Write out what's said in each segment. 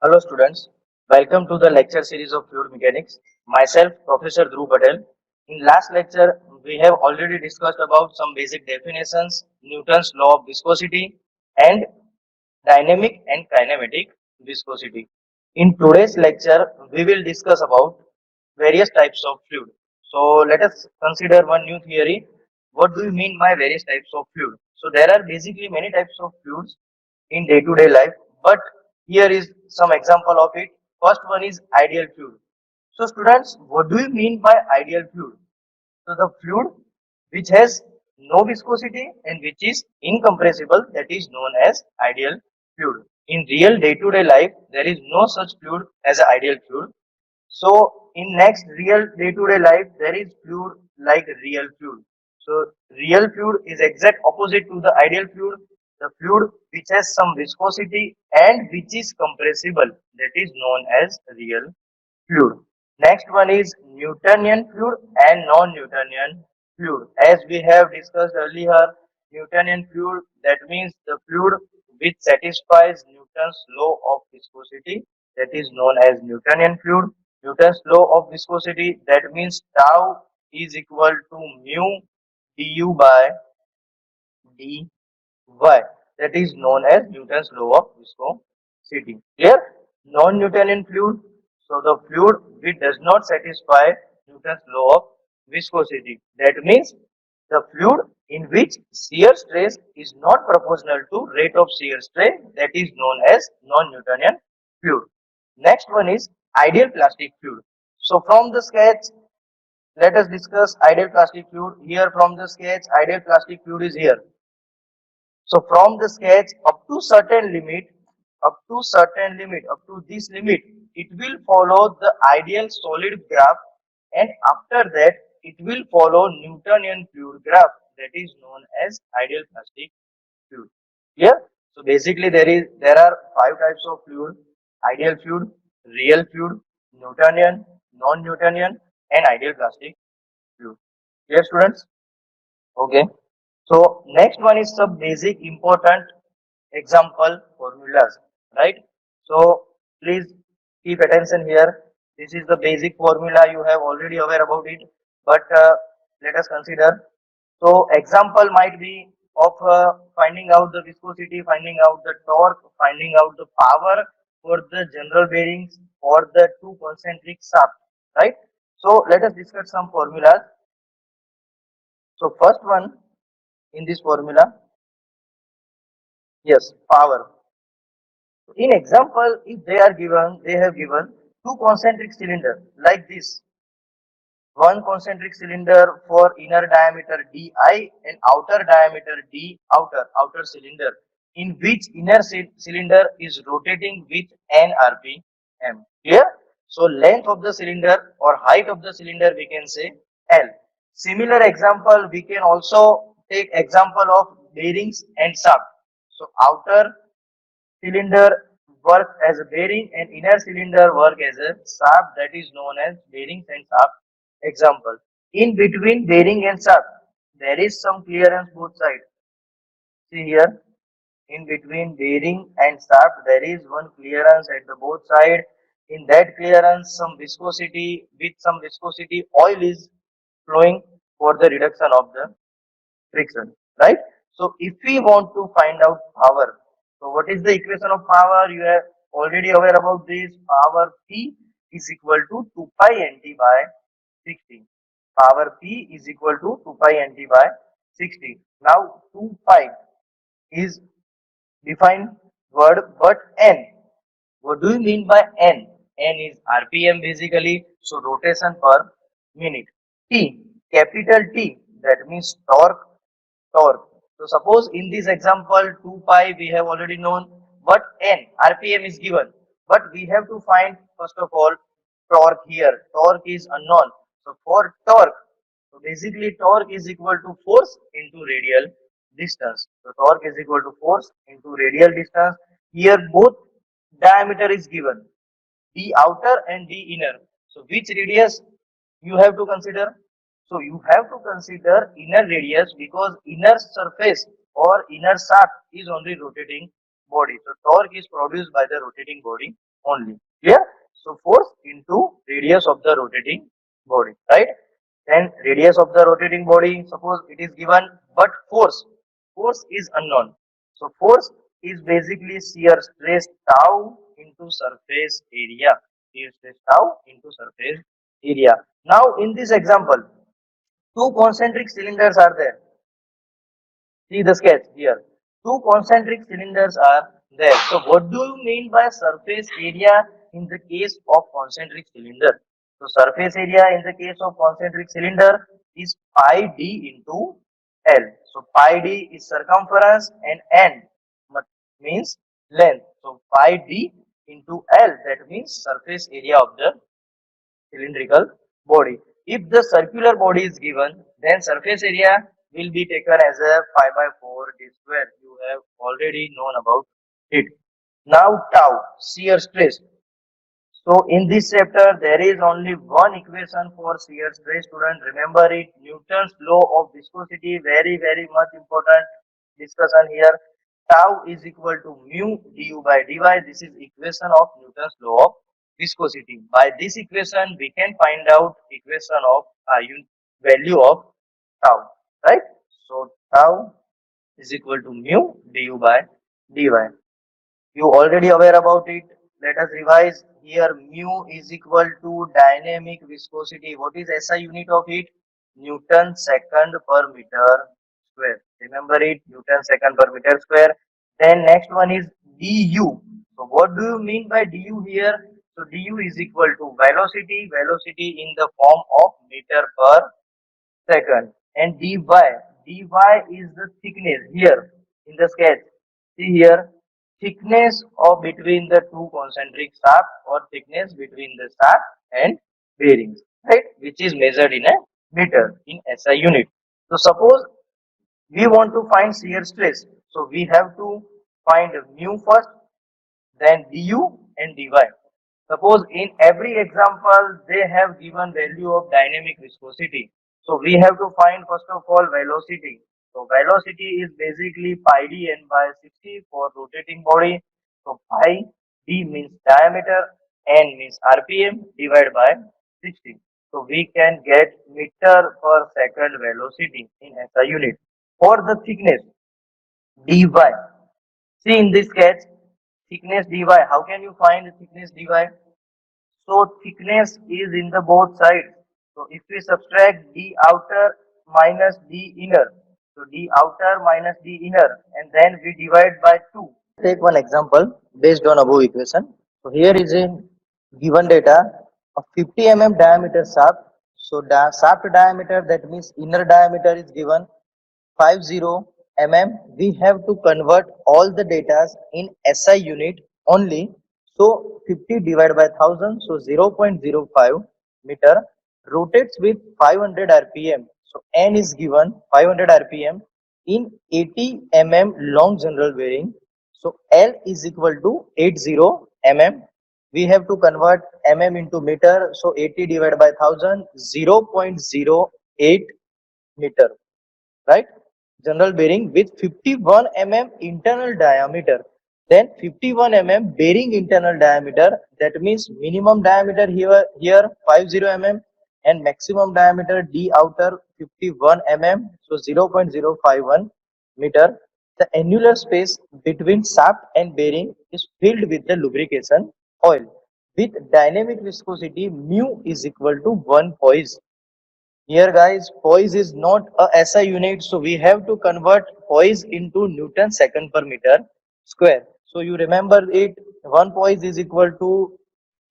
Hello students, welcome to the lecture series of fluid mechanics. Myself, Professor Dhruv Patel. In last lecture, we have already discussed about some basic definitions, Newton's law of viscosity and dynamic and kinematic viscosity. In today's lecture, we will discuss about various types of fluid. So let us consider one new theory. What do you mean by various types of fluid? So there are basically many types of fluids in day-to-day life, but here is some example of it. First one is ideal fluid. So students, what do you mean by ideal fluid? So the fluid which has no viscosity and which is incompressible, that is known as ideal fluid. In real day-to-day life, there is no such fluid as an ideal fluid. So in next real day-to-day life, there is fluid like real fluid. So real fluid is exact opposite to the ideal fluid. The fluid which has some viscosity and which is compressible, that is known as real fluid. Next one is Newtonian fluid and non-Newtonian fluid. As we have discussed earlier, Newtonian fluid, that means the fluid which satisfies Newton's law of viscosity, that is known as Newtonian fluid. Newton's law of viscosity, that means tau is equal to mu du by dy, that is known as Newton's law of viscosity. Clear? Non-Newtonian fluid, so the fluid which does not satisfy Newton's law of viscosity. That means the fluid in which shear stress is not proportional to rate of shear strain, that is known as non-Newtonian fluid. Next one is ideal plastic fluid. So from the sketch, let us discuss ideal plastic fluid. Here from the sketch, ideal plastic fluid is here. So from the sketch up to this limit, it will follow the ideal solid graph, and after that it will follow Newtonian fluid graph, that is known as ideal plastic fluid. Clear? So basically there are five types of fluid: ideal fluid, real fluid, Newtonian, non-Newtonian, and ideal plastic fluid. Clear students? Okay. So next one is some basic important example formulas, right? So please keep attention here. This is the basic formula, you have already aware about it, but let us consider. So example might be of finding out the viscosity, finding out the torque, finding out the power for the general bearings or the two concentric shaft, right? So let us discuss some formulas. So first one in this formula, yes, power. In example, if they have given two concentric cylinder like this, one concentric cylinder for inner diameter di and outer diameter d outer cylinder, in which inner cylinder is rotating with n rpm. Clear? So length of the cylinder or height of the cylinder we can say L. Similar example we can also take example of bearings and shaft. So outer cylinder works as a bearing and inner cylinder work as a shaft, that is known as bearings and shaft example. In between bearing and shaft, there is some clearance both sides. See here, in between bearing and shaft, there is one clearance at the both side. In that clearance, some viscosity oil is flowing for the reduction of the friction, right? So if we want to find out power, so what is the equation of power? You are already aware about this. Power P is equal to 2 pi nt by 60. Power P is equal to 2 pi nt by 60. Now 2 pi is defined word, but n. What do you mean by n? N is RPM basically, so rotation per minute. T, capital T, that means torque. So suppose in this example 2 pi we have already known, but n RPM is given, but we have to find first of all torque here. Torque is unknown. So for torque, so basically torque is equal to force into radial distance. So torque is equal to force into radial distance. Here both diameter is given, d outer and d inner. So which radius you have to consider? So you have to consider inner radius because inner surface or inner shaft is only rotating body. So torque is produced by the rotating body. only. Clear? So force into radius of the rotating body, right? Then radius of the rotating body, suppose it is given, but force is unknown. So force is basically shear stress tau into surface area. Shear stress tau into surface area. Now in this example, two concentric cylinders are there. See the sketch here. Two concentric cylinders are there. So what do you mean by surface area in the case of concentric cylinder? So surface area in the case of concentric cylinder is pi d into L. So pi d is circumference and N means length. So pi d into L, that means surface area of the cylindrical body. If the circular body is given, then surface area will be taken as a pi by 4 d square. You have already known about it. Now tau, shear stress. So in this chapter, there is only one equation for shear stress. Student, remember it. Newton's law of viscosity, very much important discussion here. Tau is equal to mu du by dy. This is equation of Newton's law of viscosity. By this equation, we can find out equation of value of tau, right? So tau is equal to mu du by dy. You already aware about it. Let us revise here. Mu is equal to dynamic viscosity. What is SI unit of it? Newton second per meter square. Remember it, Newton second per meter square. Then next one is du. So what do you mean by du here? So du is equal to velocity in the form of meter per second, and dy is the thickness here in the sketch. See here, thickness of between the two concentric shaft or thickness between the shaft and bearings, right, which is measured in a meter in SI unit. So suppose we want to find shear stress, so we have to find mu first, then du and dy. Suppose in every example they have given value of dynamic viscosity. So we have to find first of all velocity. So velocity is basically pi d n by 60 for rotating body. So pi d means diameter, n means rpm divided by 60. So we can get meter per second velocity in SI unit. For the thickness dy, see in this sketch, thickness dy. How can you find the thickness dy? So thickness is in the both sides. So if we subtract d outer minus d inner, so d outer minus d inner, and then we divide by 2. Take one example based on above equation. So here is a given data of 50 diameter shaft. So shaft diameter, that means inner diameter, is given 50 we have to convert all the data in SI unit only. So 50 divided by 1000, so 0.05 meter, rotates with 500 rpm. So N is given 500 rpm in 80 long general bearing. So L is equal to 80 we have to convert into meter. So 80 divided by 1000, 0.08 meter, right? General bearing with 51 internal diameter. Then 51 bearing internal diameter, that means minimum diameter here 50 and maximum diameter d outer 51 so 0.051 meter. The annular space between shaft and bearing is filled with the lubrication oil with dynamic viscosity mu is equal to 1 poise. Here guys, poise is not a SI unit, so we have to convert poise into Newton second per meter square. So you remember it, 1 poise is equal to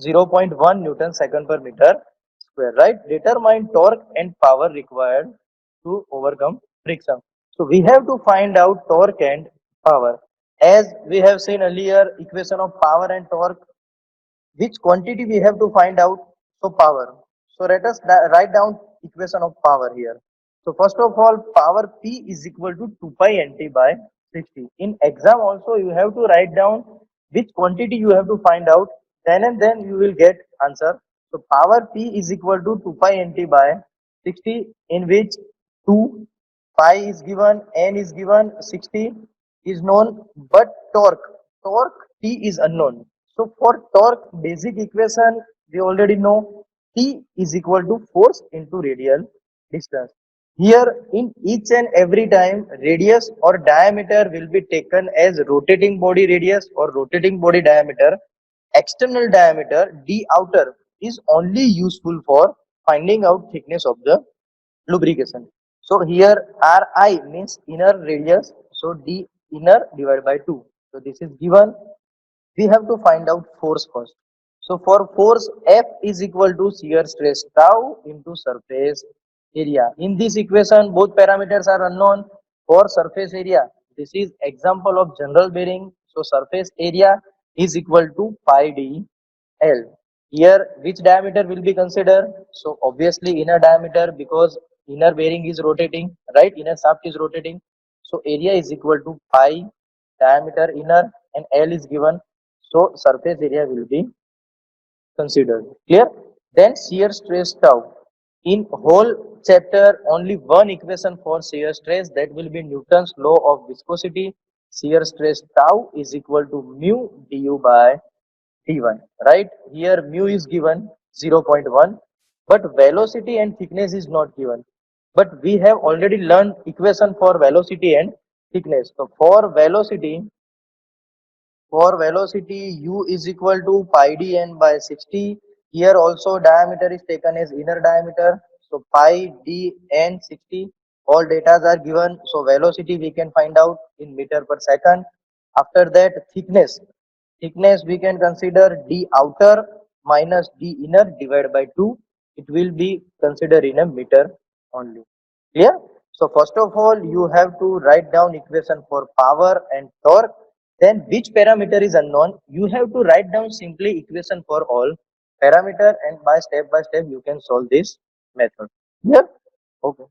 0.1 Newton second per meter square, right? Determine torque and power required to overcome friction. So we have to find out torque and power. As we have seen earlier, equation of power and torque, which quantity we have to find out? So power. So let us write down equation of power here. So first of all, power P is equal to 2 pi nt by 60. In exam also you have to write down which quantity you have to find out, then and then you will get answer. So power P is equal to 2 pi nt by 60, in which 2 pi is given, n is given, 60 is known, but torque T is unknown. So for torque basic equation, we already know T is equal to force into radial distance. Here in each and every time radius or diameter will be taken as rotating body radius or rotating body diameter. External diameter D outer is only useful for finding out thickness of the lubrication. So here Ri means inner radius, so D inner divided by 2. So this is given. We have to find out force first. So for force, F is equal to shear stress tau into surface area. In this equation, both parameters are unknown. For surface area, this is example of general bearing. So surface area is equal to pi d L. Here, which diameter will be considered? So obviously inner diameter, because inner bearing is rotating, right? Inner shaft is rotating. So area is equal to pi diameter inner and L is given. So surface area will be considered. Clear? Then shear stress tau. In whole chapter, only one equation for shear stress, that will be Newton's law of viscosity. Shear stress tau is equal to mu du by T1, right? Here mu is given 0.1, but velocity and thickness is not given. But we have already learned equation for velocity and thickness. So for velocity u is equal to pi d n by 60. Here also diameter is taken as inner diameter. So pi d n 60. All data are given. So velocity we can find out in meter per second. After that, thickness we can consider d outer minus d inner divided by 2. It will be considered in a meter only. Clear? So first of all, you have to write down equation for power and torque. Then which parameter is unknown, you have to write down simply equation for all parameter, and by step you can solve this method. Clear? Okay.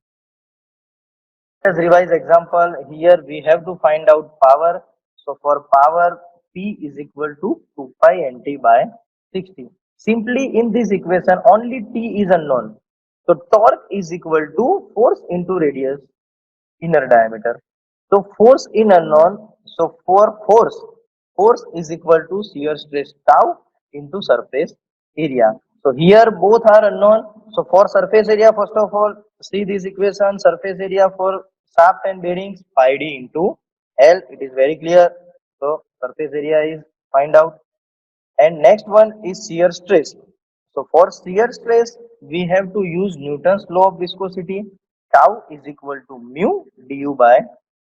Let's revise example. Here we have to find out power. So for power, P is equal to 2 pi nt by 60. Simply in this equation, only T is unknown. So torque is equal to force into radius inner diameter. So force in unknown. So for force is equal to shear stress tau into surface area. So here both are unknown. So for surface area, first of all, see this equation. Surface area for shaft and bearings pi d into L. It is very clear. So surface area is find out. And next one is shear stress. So for shear stress, we have to use Newton's law of viscosity. Tau is equal to mu du by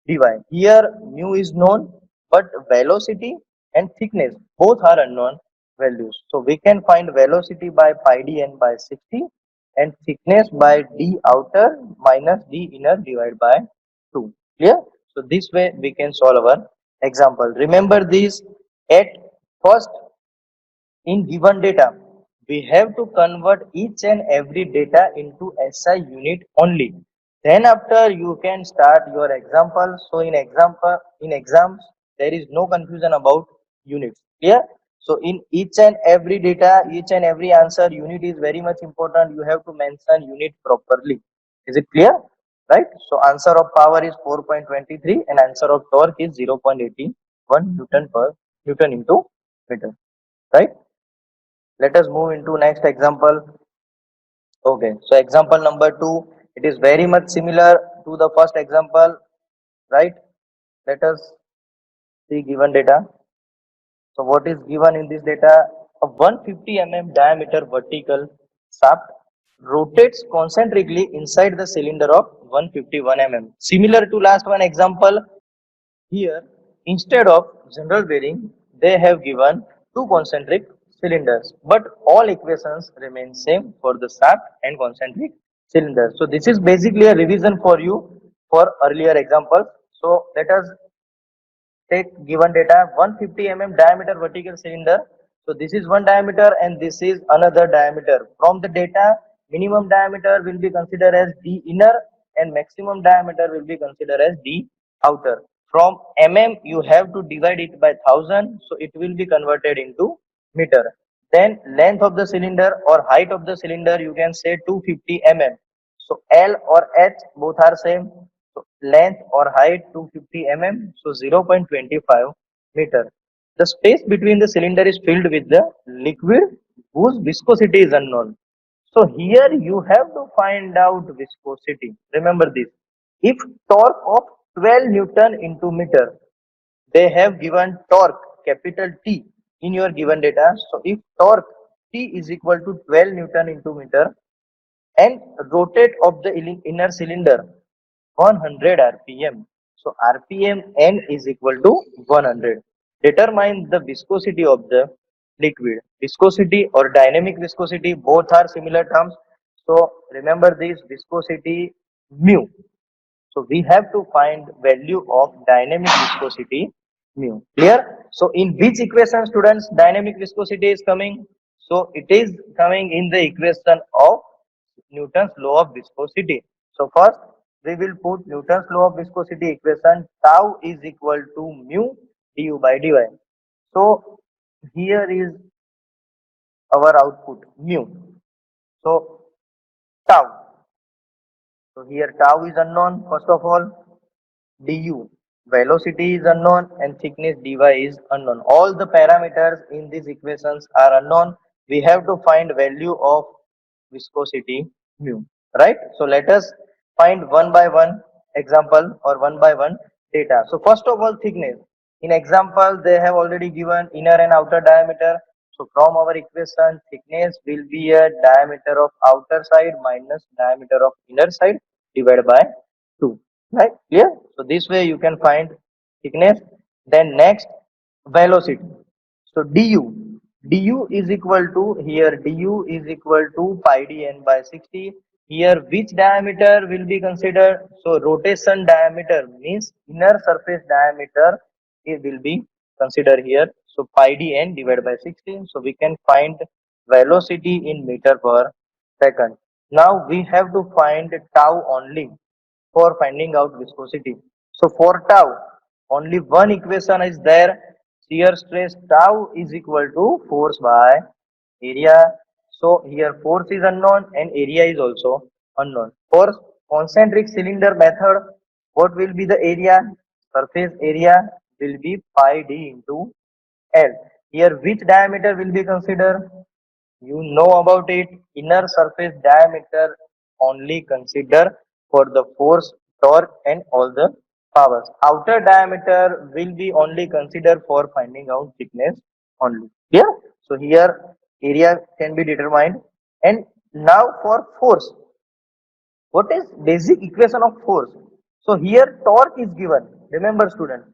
dy. Here mu is known, but velocity and thickness both are unknown values. So we can find velocity by pi d n by 60 and thickness by d outer minus d inner divided by 2. Clear? So this way we can solve our example. Remember this, at first in given data, we have to convert each and every data into SI unit only. Then after you can start your example. So in exams, there is no confusion about units. Clear? So in each and every data, each and every answer, unit is very much important. You have to mention unit properly. Is it clear? Right? So answer of power is 4.23 and answer of torque is 0.81 Newton into meter. Right? Let us move into next example. Okay, so example number 2, it is very much similar to the first example, right? Let us see given data. So what is given in this data? A 150 diameter vertical shaft rotates concentrically inside the cylinder of 151 Similar to last one example, here, instead of general bearing, they have given two concentric cylinders, but all equations remain same for the shaft and concentric cylinders. So this is basically a revision for you for earlier examples. So let us take given data, 150 diameter vertical cylinder. So this is one diameter and this is another diameter. From the data, minimum diameter will be considered as d inner and maximum diameter will be considered as d outer. From you have to divide it by 1000, so it will be converted into meter. Then length of the cylinder or height of the cylinder, you can say 250 So L or H both are same. So length or height 250 so 0.25 meter. The space between the cylinder is filled with the liquid whose viscosity is unknown. So here you have to find out viscosity. Remember this. If torque of 12 Newton into meter, they have given torque capital T in your given data. So if torque T is equal to 12 Newton into meter and rotate of the inner cylinder 100 rpm. So rpm n is equal to 100. Determine the viscosity of the liquid. Viscosity or dynamic viscosity, both are similar terms. So remember this viscosity mu. So we have to find value of dynamic viscosity mu. Clear? So in which equation, students, dynamic viscosity is coming? So it is coming in the equation of Newton's law of viscosity. So first we will put Newton's law of viscosity equation, tau is equal to mu du by dy. So here is our output mu. So tau. So here tau is unknown first of all. Du, velocity is unknown and thickness dy is unknown. All the parameters in these equations are unknown. We have to find value of viscosity mu, right? So let us find one by one example or one by one data. So first of all, thickness. In example, they have already given inner and outer diameter. So from our equation, thickness will be a diameter of outer side minus diameter of inner side divided by 2. Right? Clear? So this way you can find thickness. Then next, velocity. So du is equal to, here du is equal to pi d n by 60. Here which diameter will be considered? So rotation diameter means inner surface diameter, it will be considered here. So pi d n divided by 60. So we can find velocity in meter per second. Now we have to find tau only for finding out viscosity. So for tau, only one equation is there. Shear stress tau is equal to force by area. So here force is unknown and area is also unknown. For concentric cylinder method, what will be the area? Surface area will be pi d into L. Here which diameter will be considered? You know about it. Inner surface diameter only consider for the force, torque and all the powers. Outer diameter will be only considered for finding out thickness only. Yeah. So here area can be determined. And now for force. What is basic equation of force? So here torque is given. Remember student.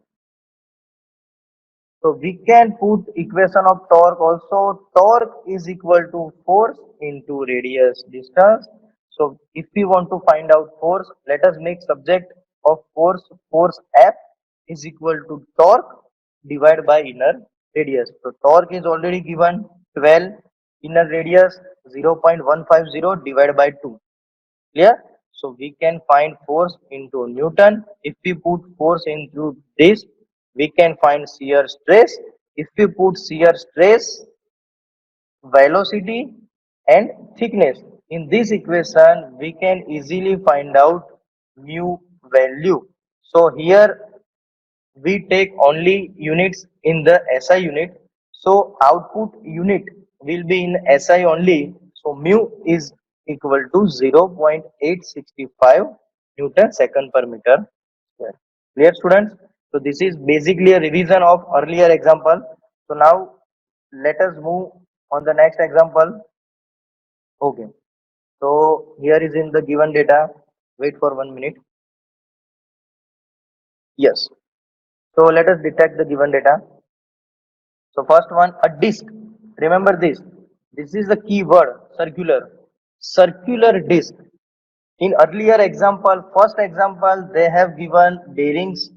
So we can put equation of torque also. Torque is equal to force into radius distance. So if we want to find out force, let us make subject of force. Force F is equal to torque divided by inner radius. So torque is already given 12, inner radius 0.150 divided by 2. Clear? So we can find force into Newton. If we put force into this, we can find shear stress. If we put shear stress, velocity and thickness in this equation, we can easily find out mu value. So here we take only units in the SI unit. So output unit will be in SI only. So mu is equal to 0.865 Newton second per meter square. Clear students? So this is basically a revision of earlier example. So now let us move on the next example. Okay. So here is in the given data. Wait for 1 minute. Yes. So let us detect the given data. So first one, a disc. Remember this. This is the key word, circular. Circular disc. In earlier example, first example, they have given bearings,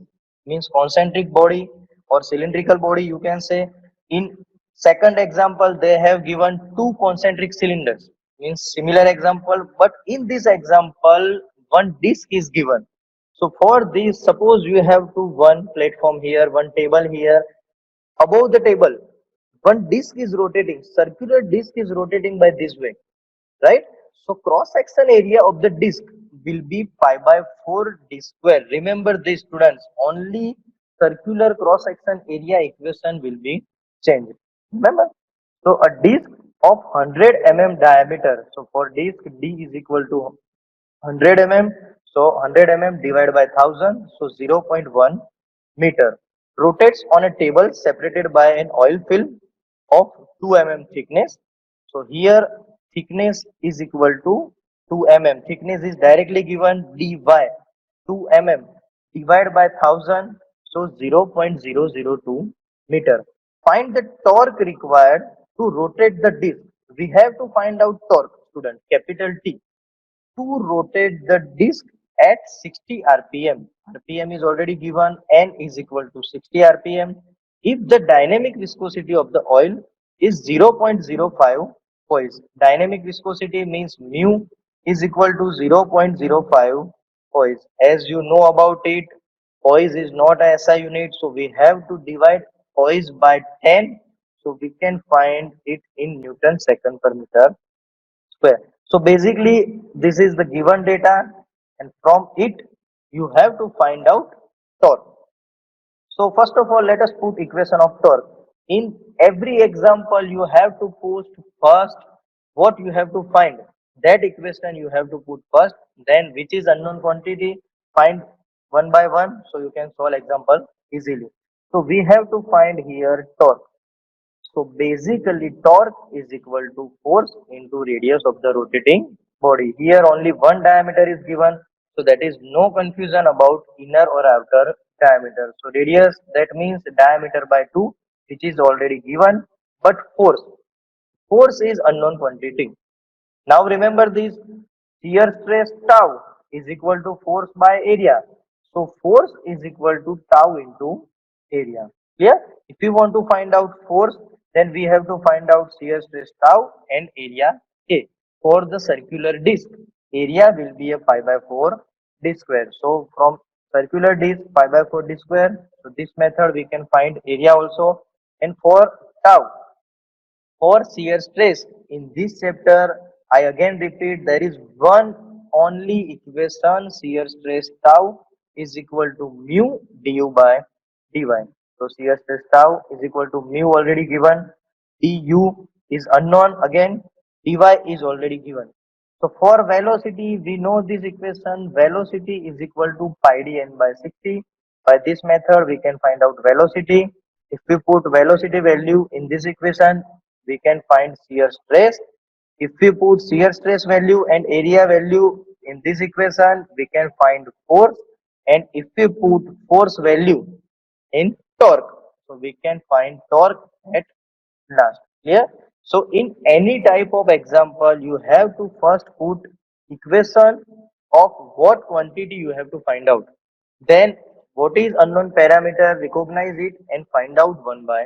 means concentric body or cylindrical body, you can say. In second example, they have given two concentric cylinders, means similar example. But in this example, one disc is given. So for this, suppose you have to one platform here, one table here. Above the table, one disc is rotating, circular disc is rotating by this way, right? So cross section area of the disc will be pi by 4 d square. Remember this students, only circular cross section area equation will be changed. Remember? So a disc of 100 diameter. So for disc D is equal to 100 So 100 divided by 1000. So 0.1 meter. Rotates on a table separated by an oil film of 2 thickness. So here thickness is equal to 2 Thickness is directly given dy 2 divided by 1000. So 0.002 meter. Find the torque required to rotate the disc. We have to find out torque, student, capital T, to rotate the disc at 60 rpm. RPM is already given, N is equal to 60 rpm. If the dynamic viscosity of the oil is 0.05 poise, dynamic viscosity means mu is equal to 0.05 poise. As you know about it, poise is not a SI unit, so we have to divide poise by 10, so we can find it in Newton second per meter square. So basically this is the given data, and from it you have to find out torque. So first of all, let us put equation of torque. In every example you have to post first what you have to find. That equation you have to put first, then which is unknown quantity, find one by one, so you can solve example easily. So we have to find here torque. So basically torque is equal to force into radius of the rotating body. Here only one diameter is given, so that is no confusion about inner or outer diameter. So radius, that means diameter by 2, which is already given, but force is unknown quantity. Now remember this, shear stress tau is equal to force by area. So force is equal to tau into area. Clear? If you want to find out force, then we have to find out shear stress tau and area A. For the circular disc, area will be a pi by 4 d square. So from circular disc, pi by 4 d square. So this method we can find area also. And for tau, for shear stress, in this chapter, I again repeat, there is one only equation, shear stress tau is equal to mu du by dy. So shear stress tau is equal to mu already given, du is unknown again, dy is already given. So for velocity, we know this equation, velocity is equal to pi dn by 60. By this method, we can find out velocity. If we put velocity value in this equation, we can find shear stress. If we put shear stress value and area value in this equation, we can find force. And if we put force value in torque, so we can find torque at last. Clear? So in any type of example, you have to first put equation of what quantity you have to find out. Then what is unknown parameter, recognize it and find out one by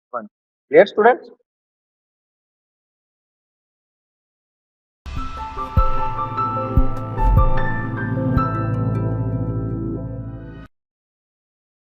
one. Clear, students?